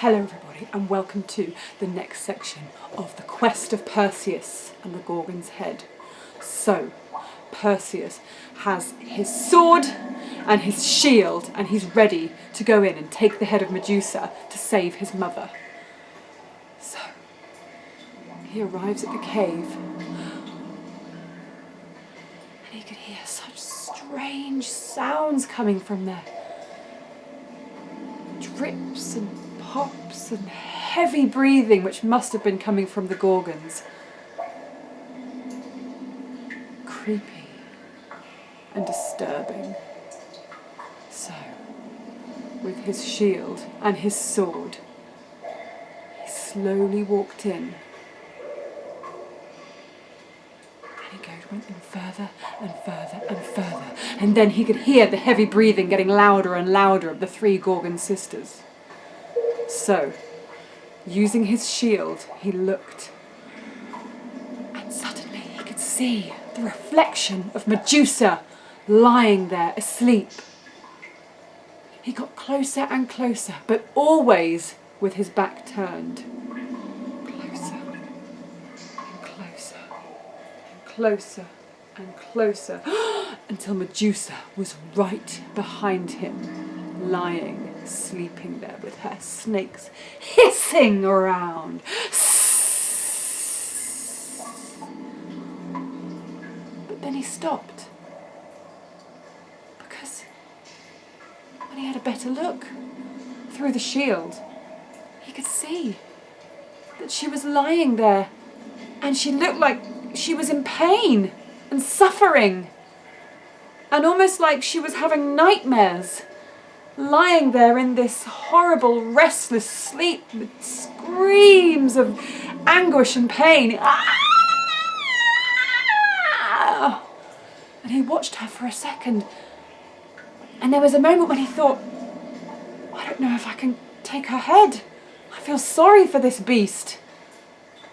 Hello everybody and welcome to the next section of the quest of Perseus and the Gorgon's head. So, Perseus has his sword and his shield and he's ready to go in and take the head of Medusa to save his mother. So, he arrives at the cave and he could hear such strange sounds coming from there. Drips and pops and heavy breathing which must have been coming from the Gorgons. Creepy and disturbing. So, with his shield and his sword, he slowly walked in. And he went in further and further and further. And then he could hear the heavy breathing getting louder and louder of the three Gorgon sisters. So, using his shield, he looked. And suddenly he could see the reflection of Medusa lying there asleep. He got closer and closer, but always with his back turned. Closer and closer and closer and closer until Medusa was right behind him, lying, sleeping there with her snakes hissing around. But then he stopped because when he had a better look through the shield, he could see that she was lying there and she looked like she was in pain and suffering and almost like she was having nightmares, lying there in this horrible restless sleep with screams of anguish and pain. Ah! And he watched her for a second, and there was a moment when he thought, I don't know if I can take her head. I feel sorry for this beast.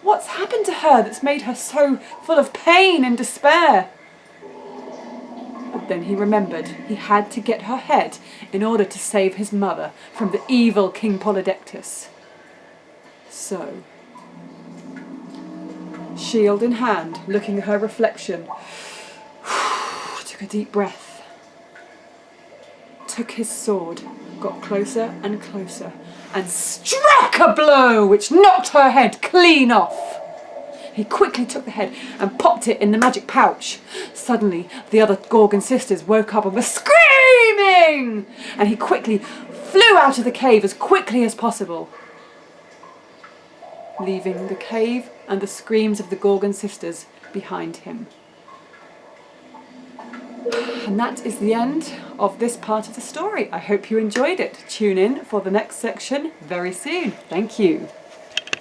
What's happened to her that's made her so full of pain and despair? But then he remembered he had to get her head in order to save his mother from the evil King Polydectus. So, shield in hand, looking at her reflection, took a deep breath, took his sword, got closer and closer, and struck a blow which knocked her head clean off. He quickly took the head and popped it in the magic pouch. Suddenly, the other Gorgon sisters woke up and were screaming! And he quickly flew out of the cave as quickly as possible, leaving the cave and the screams of the Gorgon sisters behind him. And that is the end of this part of the story. I hope you enjoyed it. Tune in for the next section very soon. Thank you.